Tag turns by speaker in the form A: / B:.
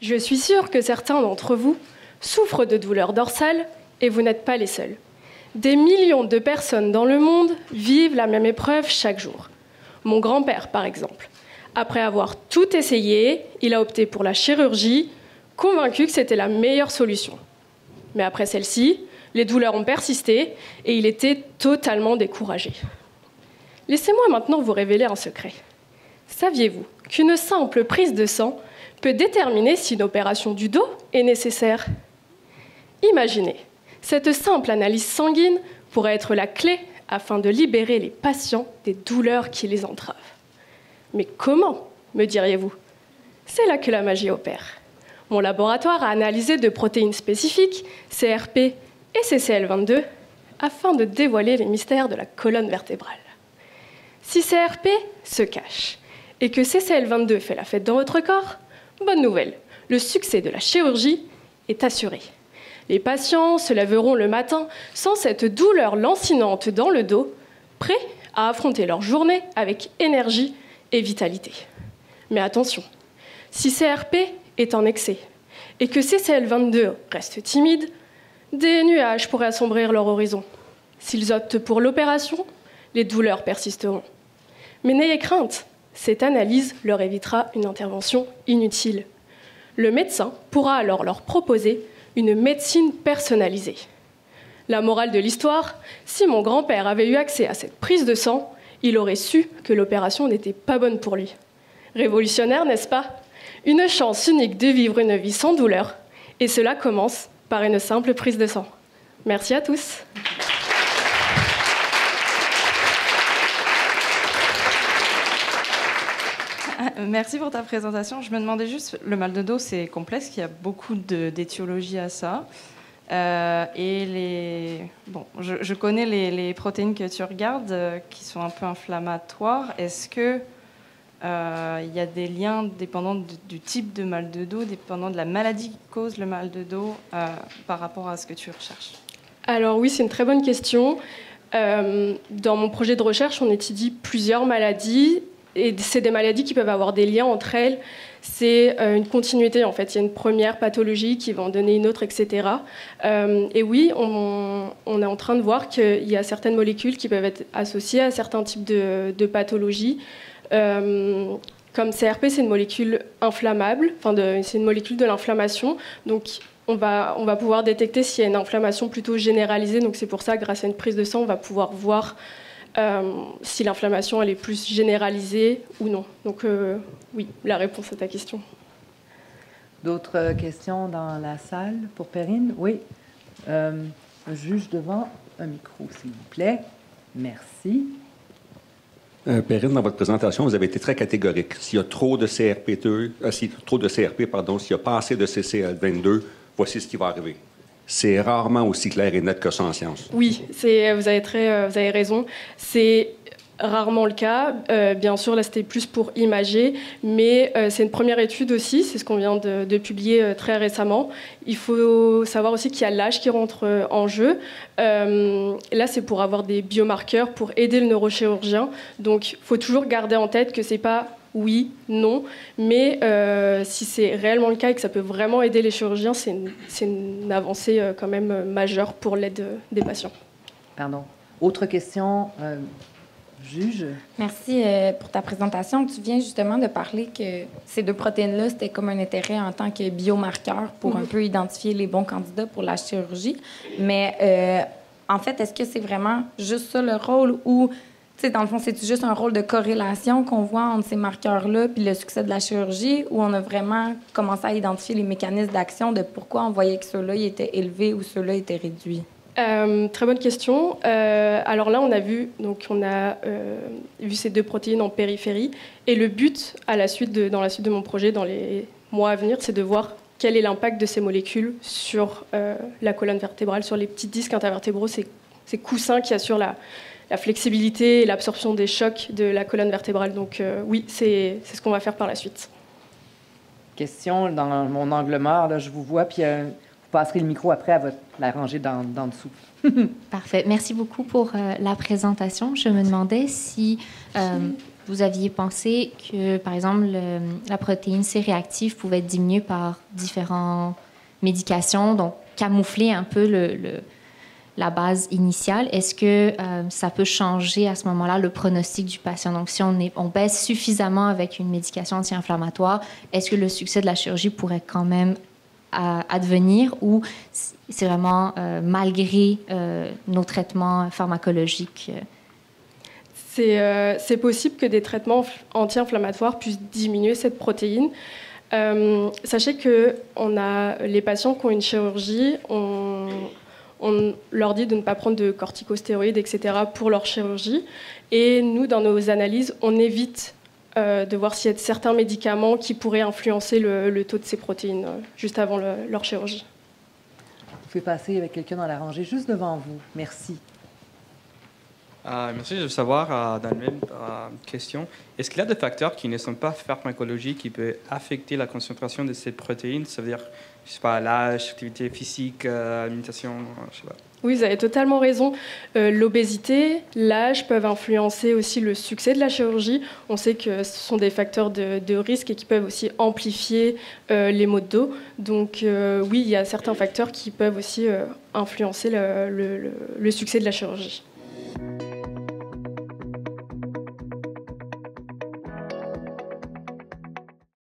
A: Je suis sûre que certains d'entre vous souffrent de douleurs dorsales et vous n'êtes pas les seuls. Des millions de personnes dans le monde vivent la même épreuve chaque jour. Mon grand-père, par exemple. Après avoir tout essayé, il a opté pour la chirurgie, convaincu que c'était la meilleure solution. Mais après celle-ci, les douleurs ont persisté et il était totalement découragé. Laissez-moi maintenant vous révéler un secret. Saviez-vous qu'une simple prise de sang peut déterminer si une opération du dos est nécessaire? Imaginez, cette simple analyse sanguine pourrait être la clé afin de libérer les patients des douleurs qui les entravent. Mais comment, me diriez-vous? C'est là que la magie opère. Mon laboratoire a analysé deux protéines spécifiques, CRP et CCL22, afin de dévoiler les mystères de la colonne vertébrale. Si CRP se cache et que CCL22 fait la fête dans votre corps, bonne nouvelle, le succès de la chirurgie est assuré. Les patients se lèveront le matin sans cette douleur lancinante dans le dos, prêts à affronter leur journée avec énergie et vitalité. Mais attention, si CRP est en excès et que CCL22 reste timide, des nuages pourraient assombrir leur horizon. S'ils optent pour l'opération, les douleurs persisteront. Mais n'ayez crainte, cette analyse leur évitera une intervention inutile. Le médecin pourra alors leur proposer une médecine personnalisée. La morale de l'histoire, si mon grand-père avait eu accès à cette prise de sang, il aurait su que l'opération n'était pas bonne pour lui. Révolutionnaire, n'est-ce pas? Une chance unique de vivre une vie sans douleur. Et cela commence par une simple prise de sang. Merci à tous.
B: Merci pour ta présentation. Je me demandais juste, le mal de dos, c'est complexe, il y a beaucoup d'étiologies à ça. Je connais les protéines que tu regardes qui sont un peu inflammatoires. Est-ce que il y a des liens dépendant du type de mal de dos, dépendant de la maladie qui cause le mal de dos par rapport à ce que tu recherches?
A: Alors oui, c'est une très bonne question. Dans mon projet de recherche, on étudie plusieurs maladies. Et c'est des maladies qui peuvent avoir des liens entre elles. C'est une continuité, en fait. Il y a une première pathologie qui va en donner une autre, etc. Et oui, on est en train de voir qu'il y a certaines molécules qui peuvent être associées à certains types de pathologies. Comme CRP, c'est une molécule inflammable, c'est une molécule de l'inflammation. Donc, on va pouvoir détecter s'il y a une inflammation plutôt généralisée. Donc, c'est pour ça, grâce à une prise de sang, on va pouvoir voir si l'inflammation elle est plus généralisée ou non. Donc oui, la réponse à ta question.
C: D'autres questions dans la salle pour Perrine? Oui. Un juge devant, un micro, s'il vous plaît. Merci.
D: Perrine, dans votre présentation, vous avez été très catégorique. S'il y a trop de CRP, s'il n'y a pas assez de CCL22, voici ce qui va arriver. C'est rarement aussi clair et net que ça en sciences.
A: Oui, vous avez raison. C'est rarement le cas. Bien sûr, là, c'était plus pour imager, mais c'est une première étude aussi. C'est ce qu'on vient de publier très récemment. Il faut savoir aussi qu'il y a l'âge qui rentre en jeu. Là, c'est pour avoir des biomarqueurs pour aider le neurochirurgien. Donc, il faut toujours garder en tête que c'est pas oui, non, mais si c'est réellement le cas et que ça peut vraiment aider les chirurgiens, c'est une avancée quand même majeure pour l'aide des patients.
C: Pardon. Autre question, juge?
E: Merci pour ta présentation. Tu viens justement de parler que ces deux protéines-là, c'était comme un intérêt en tant que biomarqueur pour un peu identifier les bons candidats pour la chirurgie. Mais en fait, est-ce que c'est vraiment juste ça le rôle ou... dans le fond, c'est juste un rôle de corrélation qu'on voit entre ces marqueurs-là puis le succès de la chirurgie, où on a vraiment commencé à identifier les mécanismes d'action de pourquoi on voyait que ceux-là étaient élevés ou ceux-là étaient réduits?
A: Très bonne question. Alors là, on a vu ces deux protéines en périphérie. Et le but, dans la suite de mon projet, dans les mois à venir, c'est de voir quel est l'impact de ces molécules sur la colonne vertébrale, sur les petits disques intervertébraux, ces coussins qui assurent la flexibilité et l'absorption des chocs de la colonne vertébrale. Donc oui, c'est ce qu'on va faire par la suite.
C: Question dans mon angle mort, là, je vous vois, puis vous passerez le micro après à la rangée d'en dessous.
F: Parfait. Merci beaucoup pour la présentation. Je me demandais si vous aviez pensé que, par exemple, la protéine C-réactive pouvait être diminuée par différentes médications, donc camoufler un peu la base initiale. Est-ce que ça peut changer à ce moment-là le pronostic du patient? Donc, si on baisse suffisamment avec une médication anti-inflammatoire, est-ce que le succès de la chirurgie pourrait quand même advenir, ou c'est vraiment malgré nos traitements pharmacologiques?
A: C'est possible que des traitements anti-inflammatoires puissent diminuer cette protéine. Sachez que les patients qui ont une chirurgie, on leur dit de ne pas prendre de corticostéroïdes, etc., pour leur chirurgie. Et nous, dans nos analyses, on évite de voir s'il y a certains médicaments qui pourraient influencer le taux de ces protéines juste avant leur chirurgie.
C: Vous pouvez passer avec quelqu'un dans la rangée juste devant vous. Merci.
G: Merci. Je veux savoir, dans la même question, est-ce qu'il y a des facteurs qui ne sont pas pharmacologiques qui peuvent affecter la concentration de cette protéine? Ça veut dire, je sais pas, l'âge, activité physique, alimentation, je sais pas.
A: Oui, vous avez totalement raison. L'obésité, l'âge peuvent influencer aussi le succès de la chirurgie. On sait que ce sont des facteurs de risque et qui peuvent aussi amplifier les maux de dos. Donc oui, il y a certains facteurs qui peuvent aussi influencer le succès de la chirurgie.